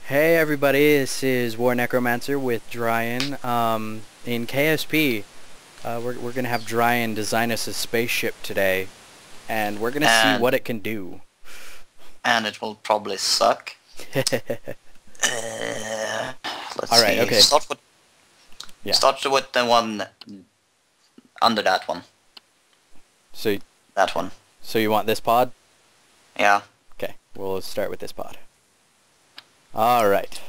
Hey everybody, this is War Necromancer with Drion. In KSP, we're gonna have Drion design us a spaceship today, and we're gonna see And what it can do. and it will probably suck. Let's All right, see. okay. Yeah. Start with the one under that one. So, That one. so you want this pod? Yeah. Okay, we'll start with this pod. All right.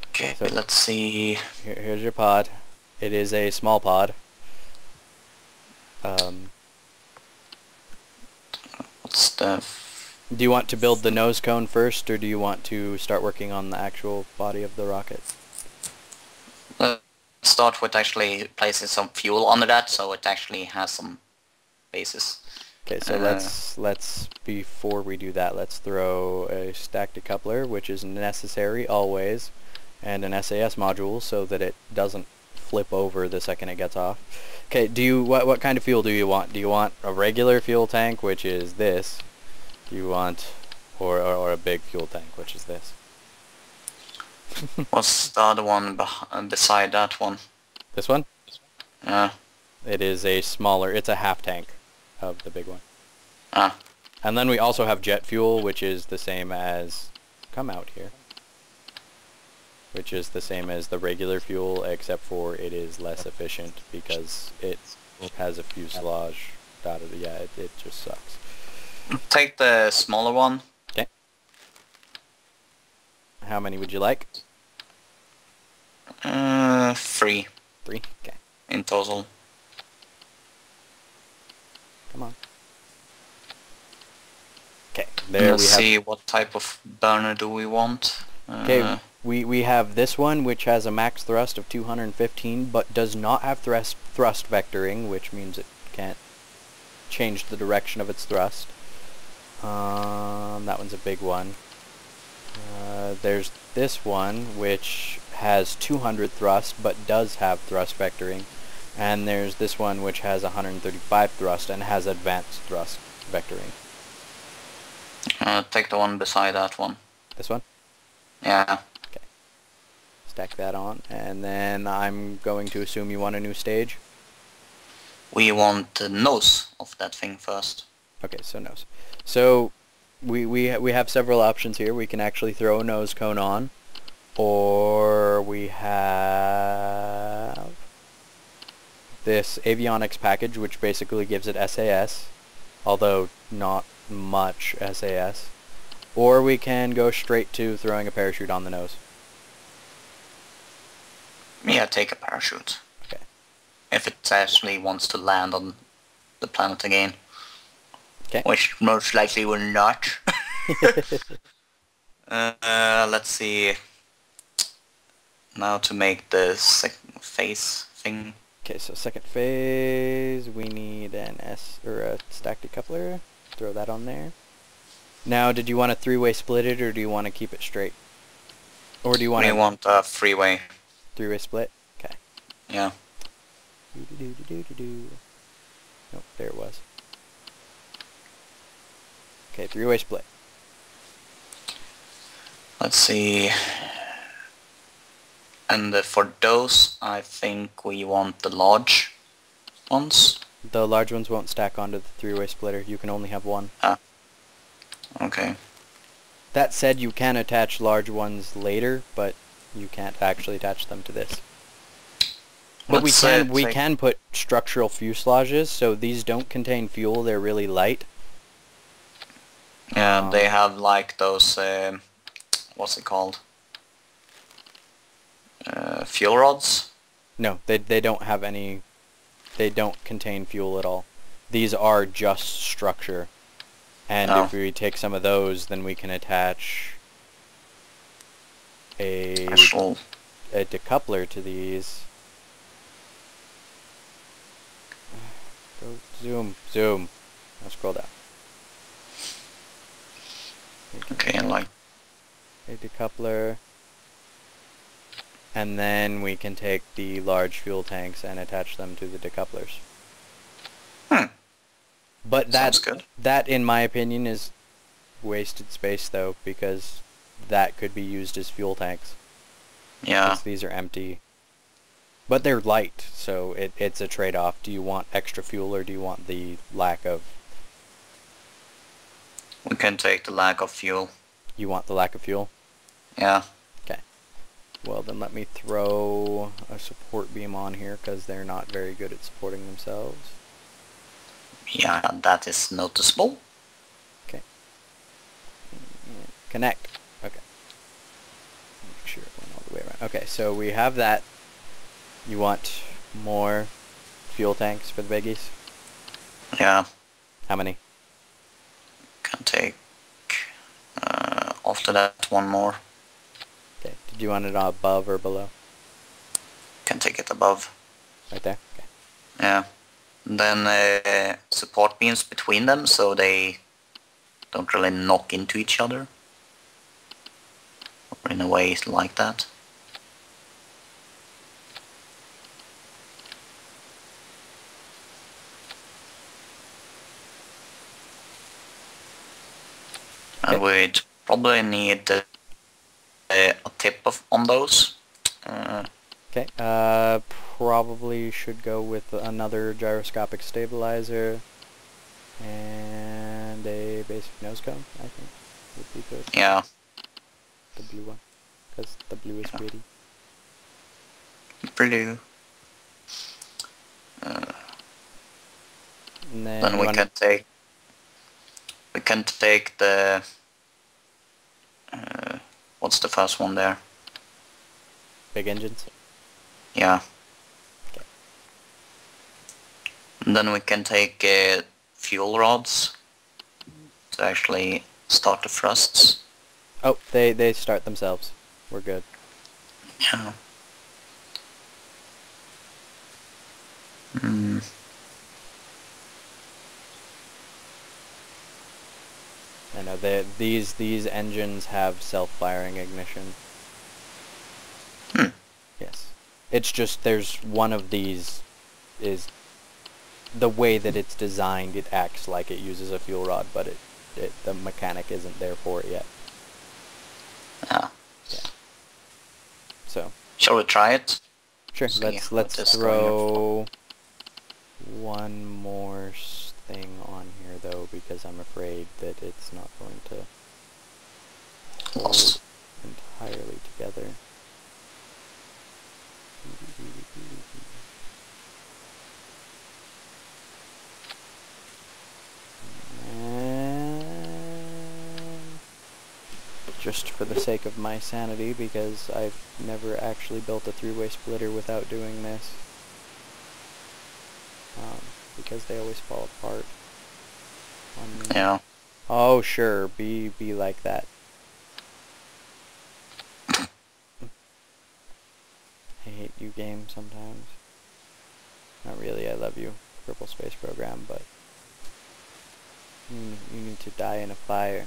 Okay. So- Let's see. Here's your pod. It is a small pod. What's the? Do you want to build the nose cone first, or do you want to start working on the actual body of the rocket? Let's start with actually placing some fuel under that, so it actually has some basis. Okay, so let's before we do that, let's throw a stack decoupler, which is necessary always, and an SAS module so that it doesn't flip over the second it gets off. Okay, what kind of fuel do you want? Do you want a regular fuel tank, which is this? Do you want or a big fuel tank, which is this? What's the other one beside that one? This one? Yeah. It is a smaller, it's a half tank of the big one. Ah. And then we also have jet fuel, which is the same as, come out here, which is the same as the regular fuel, except for it is less efficient because it has a fuselage. Yeah, it just sucks. Take the smaller one. Okay. How many would you like? 3 3? Okay. in total. Come on. Okay, there Let's we have... see what type of burner do we want. Okay, we have this one, which has a max thrust of 215, but does not have thrust vectoring, which means it can't change the direction of its thrust. That one's a big one. There's this one, which has 200 thrust, but does have thrust vectoring. And there's this one, which has 135 thrust and has advanced thrust vectoring. Take the one beside that one. This one? Yeah. Okay. Stack that on, and then I'm going to assume you want a new stage. We want the nose of that thing first. Okay, so nose. So we have several options here. We can actually throw a nose cone on, or we have this avionics package, which basically gives it SAS, although not much SAS. Or we can go straight to throwing a parachute on the nose. Yeah, take a parachute. Okay. If it actually wants to land on the planet again. Okay. Which most likely will not. Let's see. Now to make the second phase thing. Okay, so second phase, we need an a stack decoupler. Throw that on there. Now, did you want to three-way split it, or do you want to keep it straight? Or do you want We want a freeway. three-way split? Okay. Yeah. Nope, there it was. Okay, three-way split. Let's see. And for those, I think we want the large ones. The large ones won't stack onto the three-way splitter. You can only have one. Ah. Okay. That said, you can attach large ones later, but you can't actually attach them to this. But we can put structural fuselages, so these don't contain fuel. They're really light. Yeah, they have like those, what's it called? Fuel rods? No, they don't have any, they don't contain fuel at all. These are just structure. And if we take some of those, then we can attach a decoupler to these. Go zoom. Now scroll down. Okay, and like a decoupler, and then we can take the large fuel tanks and attach them to the decouplers. But sounds good. that, in my opinion, is wasted space, though, because that could be used as fuel tanks. Yeah. Because these are empty. But they're light, so it's a trade-off. Do you want extra fuel or do you want the lack of... We can take the lack of fuel. You want the lack of fuel? Yeah. Okay. Well, then let me throw a support beam on here, because they're not very good at supporting themselves. Yeah, that is noticeable. Okay. Connect. Okay. Make sure it went all the way around. Okay, so we have that. You want more fuel tanks for the biggies? Yeah. How many? Can take after that one more. Okay. Did you want it above or below? Can take it above. Right there? Okay. Yeah. And then support beams between them so they don't really knock into each other. Or in a way like that. And we'd probably need a tip on those. Okay, probably should go with another gyroscopic stabilizer and a basic nose cone, I think, would be good. Yeah. The blue one, because the blue is pretty. Blue. And Then we can take the what's the first one there? big engines. Yeah. Okay. And then we can take fuel rods to actually start the thrusts. Oh, they start themselves. We're good. Yeah. Hmm. I know these engines have self-firing ignition. Hmm. Yes. It's just there's one of these is the way that it's designed, it acts like it uses a fuel rod, but the mechanic isn't there for it yet. Yeah. Yeah. So Shall we try it? sure, See what let's this throw one more thing on here though, because I'm afraid that it's not going to hold entirely together. And just for the sake of my sanity, because I've never actually built a three-way splitter without doing this, because they always fall apart on me. Yeah. Oh sure, be like that. I hate you, game, sometimes. Not really, I love you, Purple Space Program, but you need to die in a fire.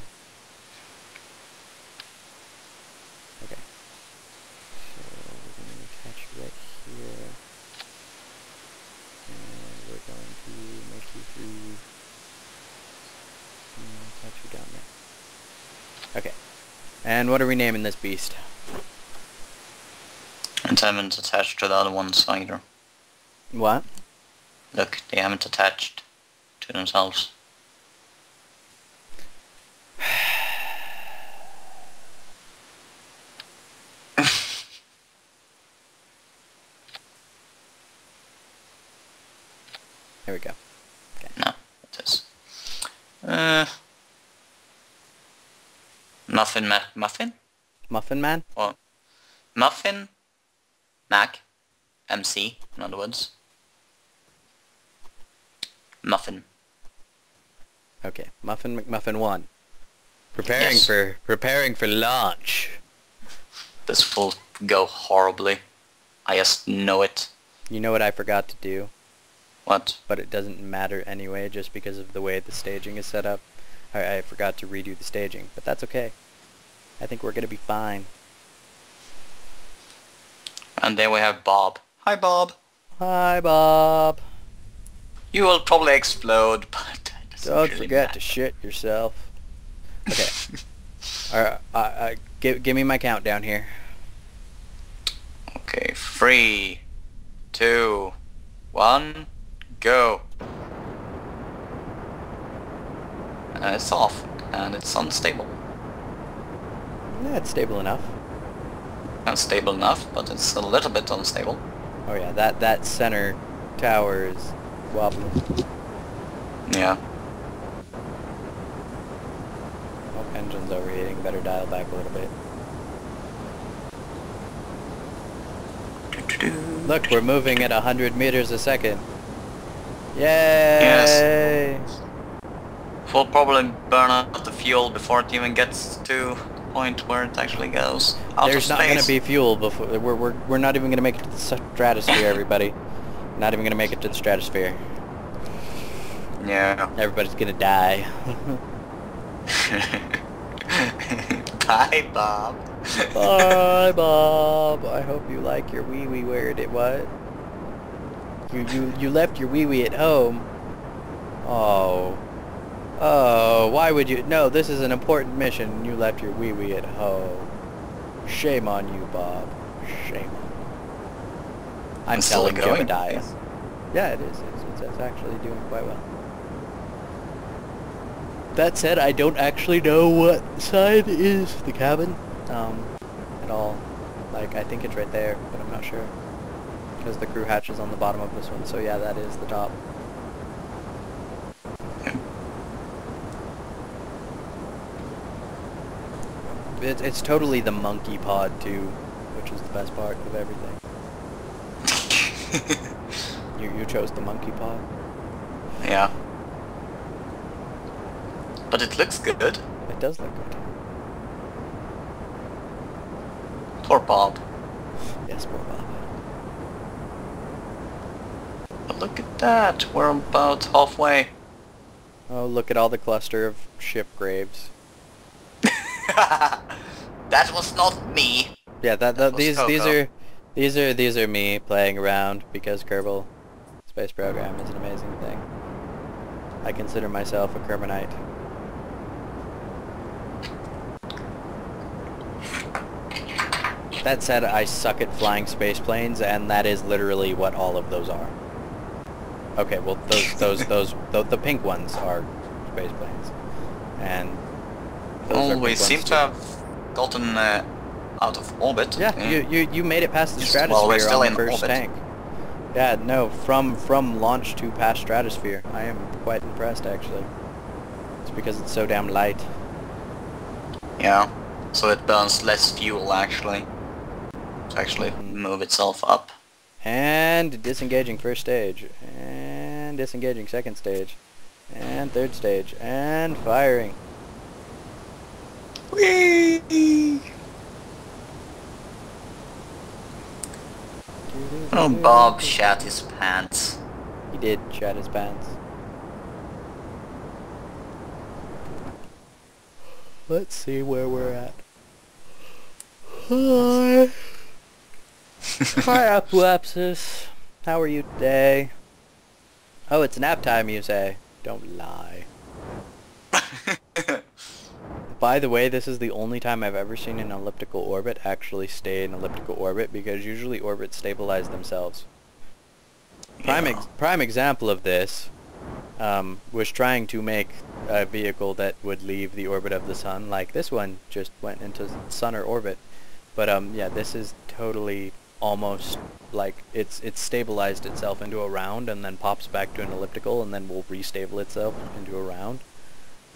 Okay. So we're going to attach you right here. And we're going to make you through. And attach you down there. Okay. And what are we naming this beast? And they haven't attached to the other ones either. What? Look, they haven't attached to themselves. There we go. Okay. No, it is. Muffin? Muffin Man? Or Muffin? Mac? MC, in other words. Muffin. Okay. Muffin McMuffin 1. Preparing for launch. This will go horribly. I just know it. You know what I forgot to do? What? But it doesn't matter anyway, just because of the way the staging is set up. I forgot to redo the staging, but that's okay. I think we're gonna be fine. And then we have Bob. Hi, Bob. Hi, Bob. You will probably explode, but Don't forget to shit yourself. Okay. give me my countdown here. Okay, 3, 2, 1, go. And it's off, and it's unstable. Yeah, it's stable enough. Not stable enough, but it's a little bit unstable. Oh yeah, that center tower is wobbling. Yeah. Oh, engine's overheating. Better dial back a little bit. Look, we're moving at 100 meters a second. Yay! Yes. We'll probably burn out the fuel before it even gets to the point where it actually goes out There's of not space. gonna be fuel before we're not even gonna make it to the stratosphere, everybody. Not even gonna make it to the stratosphere. Yeah. Everybody's gonna die. Bye, Bob. Bye, Bob. I hope you like your wee-wee where it what? You left your wee-wee at home. Oh. Oh, why would you? No, this is an important mission. You left your wee-wee at home. Shame on you, Bob. Shame on you. I'm It's still telling going. Jebediah. Yeah, it is. It's actually doing quite well. That said, I don't actually know what side is the cabin, at all. Like, I think it's right there, but I'm not sure. Because the crew hatch is on the bottom of this one, so yeah, that is the top. It's totally the monkey pod, too, which is the best part of everything. You chose the monkey pod? Yeah. But it looks good. It does look good. Poor Bob. Yes, poor Bob. But look at that. We're about halfway. Oh, look at all the cluster of ship graves. That was not me. Yeah, That was these Coco. are me playing around because Kerbal Space Program is an amazing thing. I consider myself a Kermanite. That said, I suck at flying space planes, and that is literally what all of those are. Okay, well, the pink ones are space planes, and those Well, are we pink seem ones to too. have gotten out of orbit. Yeah, you made it past the Well, stratosphere we're still on in the first orbit. tank. Yeah, no, from launch to past stratosphere. I am quite impressed, actually. It's because it's so damn light. Yeah. So it burns less fuel actually. To actually move itself up. And disengaging first stage. And disengaging second stage. And third stage. And firing. Whee! Oh, Bob shat his pants. He did shat his pants. Let's see where we're at. Hi. Hi, Apoapsis. How are you today? Oh, it's nap time, you say. Don't lie. By the way, this is the only time I've ever seen an elliptical orbit actually stay in elliptical orbit, because usually orbits stabilize themselves. Prime example of this was trying to make a vehicle that would leave the orbit of the sun, like this one just went into sun or orbit. But yeah, this is totally almost like it's stabilized itself into a round and then pops back to an elliptical and then will restable itself into a round.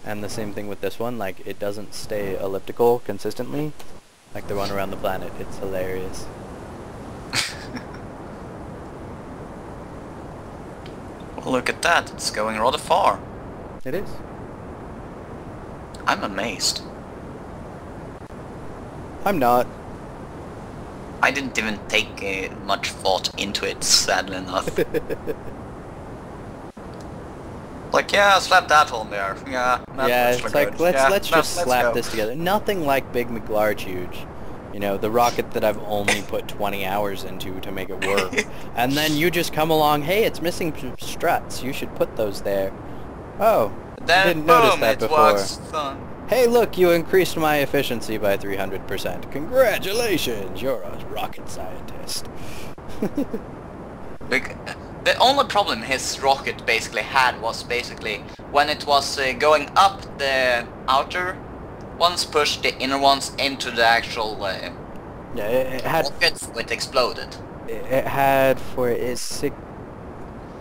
And the same thing with this one, like it doesn't stay elliptical consistently like the one around the planet. It's hilarious. Well, look at that. It's going rather far. It is. I'm amazed. I'm not. I didn't even take much thought into it, sadly enough. Like, yeah, slap that on there. Yeah, that Yeah, looks it's good. like let's Yeah, just let's slap go. this together. Nothing like Big McLarge Huge. You know, the rocket that I've only put 20 hours into to make it work. And then you just come along, hey, it's missing struts. You should put those there. Oh, Then didn't boom, notice that it before. works. Hey, look, you increased my efficiency by 300%. Congratulations, you're a rocket scientist. The only problem his rocket basically had was basically when it was going up, the outer ones pushed the inner ones into the actual Yeah, it had... rocket, so it exploded. It had for its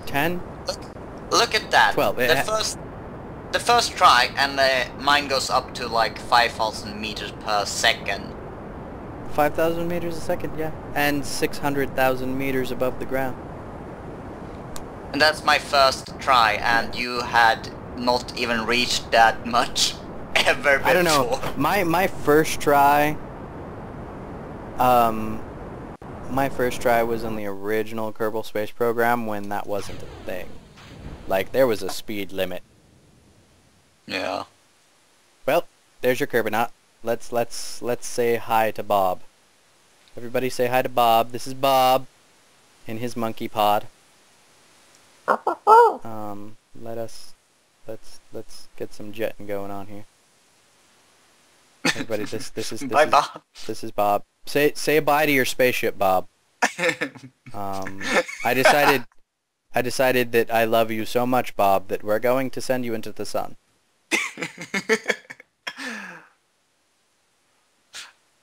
10? Look at that. 12. The first try, and mine goes up to like 5,000 meters per second. 5,000 meters a second, yeah. And 600,000 meters above the ground. And that's my first try, and you had not even reached that much ever before. I don't know. My first try... my first try was on the original Kerbal Space Program when that wasn't a thing. Like, there was a speed limit. Yeah. Well, there's your Kerbinaut. Let's say hi to Bob. Everybody say hi to Bob. This is Bob in his monkey pod. Let's get some jetting going on here. Everybody, this is Bye, Bob. This is Bob. Say bye to your spaceship, Bob. I decided that I love you so much, Bob, that we're going to send you into the sun.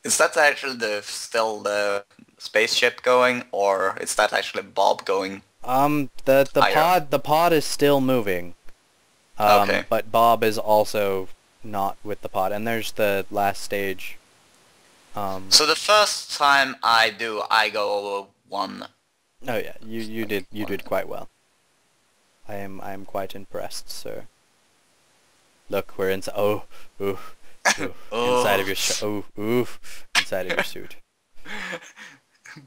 Is that actually still the spaceship going, or is that actually Bob going? The pod is still moving. Okay. But Bob is also not with the pod, and there's the last stage. So the first time I go over 1. Oh yeah, you did quite well. I am quite impressed, sir. Look, we're inside. Oh, ooh, ooh, inside of your inside of your suit.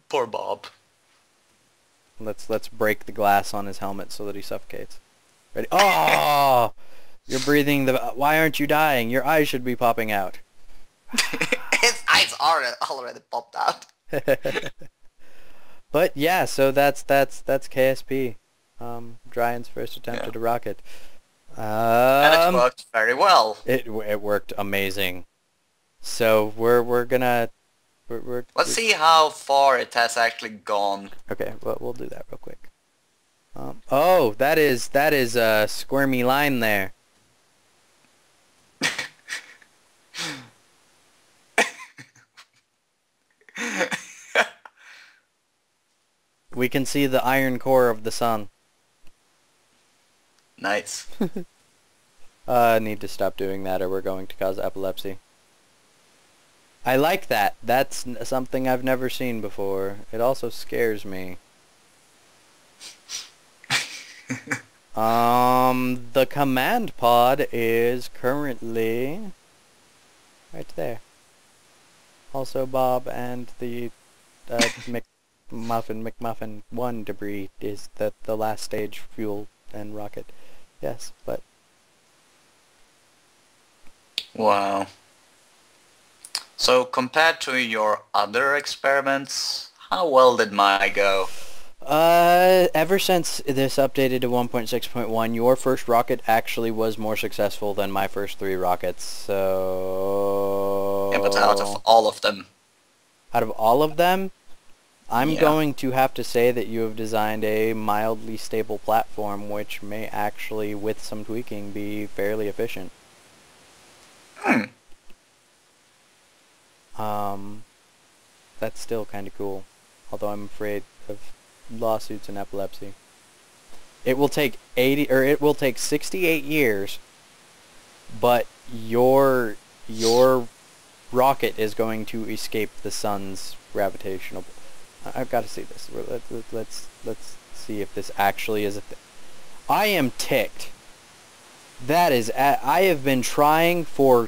Poor Bob. Let's break the glass on his helmet so that he suffocates. Ready? Oh! You're breathing the... Why aren't you dying? Your eyes should be popping out. His eyes are already popped out. But yeah, so that's KSP. Drion's first attempt at a rocket. And it worked very well. It worked amazing. So we're gonna... Let's see how far it has actually gone. Okay, well, we'll do that real quick. Oh, that is a squirmy line there. We can see the iron core of the sun. Nice. I need to stop doing that or we're going to cause epilepsy. I like that. That's something I've never seen before. It also scares me. The command pod is currently right there. Also Bob and the McMuffin 1 debris is the last stage fuel and rocket. Yes, but... Wow. So compared to your other experiments, how well did mine go? Ever since this updated to 1.6.1, your first rocket actually was more successful than my first 3 rockets, so... Yeah, but out of all of them. Out of all of them, I'm going to have to say that you have designed a mildly stable platform which may actually, with some tweaking, be fairly efficient. That's still kind of cool, although I'm afraid of lawsuits and epilepsy. It will take 68 years, but your rocket is going to escape the sun's gravitational... I've got to see this. Let's see if this actually is a thing. I am ticked. That is... I have been trying for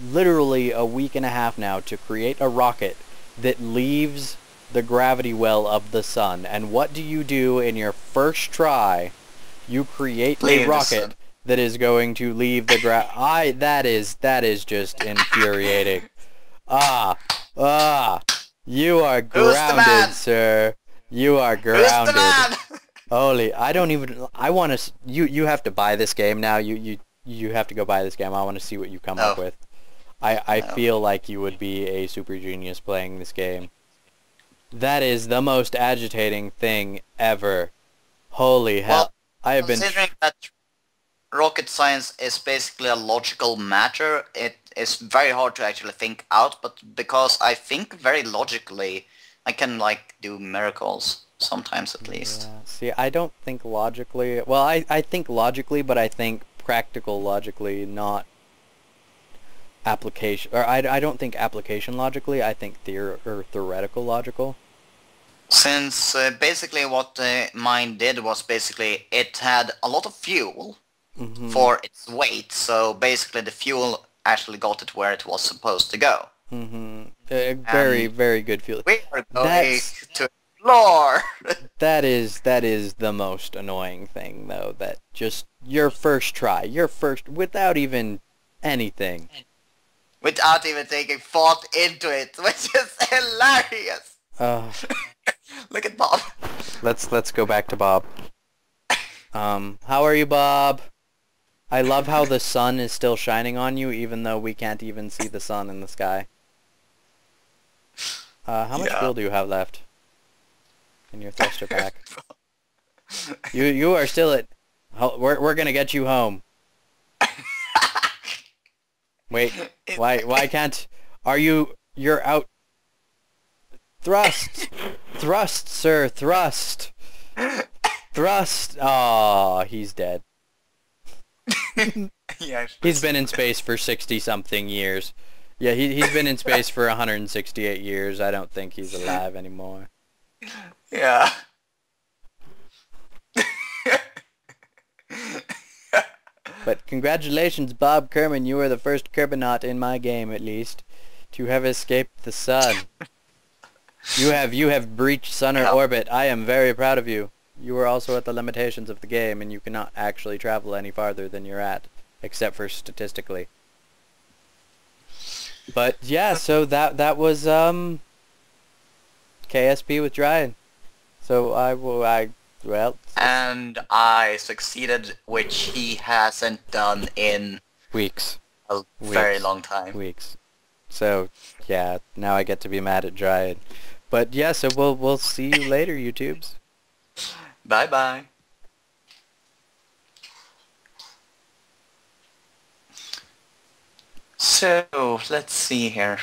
literally a week and a half now to create a rocket that leaves the gravity well of the sun. And what do you do in your first try? You create a rocket that is going to leave the that is just infuriating. You are grounded, sir. You are grounded. Holy, I don't even... I want to... You have to buy this game now. You you have to go buy this game. I want to see what you come No. up with. I No. feel like you would be a super genius playing this game. That is the most agitating thing ever. Holy hell. Well, I have been... considering that rocket science is basically a logical matter, it is very hard to actually think out, but because I think very logically, I can, like, do miracles, sometimes at least. Yeah. See, I don't think logically... Well, I think logically, but I think practical logically, not application... Or I don't think application logically, I think theoretical logical. Since basically what mine did was basically it had a lot of fuel for its weight, so basically the fuel actually got it where it was supposed to go. Very, very good feeling. We are going to explore! That is the most annoying thing, though, that just your first try, without even anything. Without even taking thought into it, which is hilarious! Look at Bob. Let's go back to Bob. How are you, Bob? I love how the sun is still shining on you, even though we can't even see the sun in the sky. How much fuel do you have left in your thruster pack? You are still at... We're gonna get you home. Wait, why can't... You're out... Thrust! Thrust, sir, thrust! Thrust! Aw, he's dead. Yeah, he's been in space for 60-something years. Yeah, he's been in space for 168 years. I don't think he's alive anymore. Yeah. But congratulations, Bob Kerman. You are the first Kerbinaut in my game, at least, to have escaped the sun. You have breached Sunner orbit. I am very proud of you. You are also at the limitations of the game, and you cannot actually travel any farther than you're at, except for statistically. But yeah, so that was KSP with drion. So well. And I succeeded, which he hasn't done in Weeks. a very long time. Weeks. So yeah, now I get to be mad at drion. But yeah, so we'll see you later, YouTubes. Bye bye. So let's see here.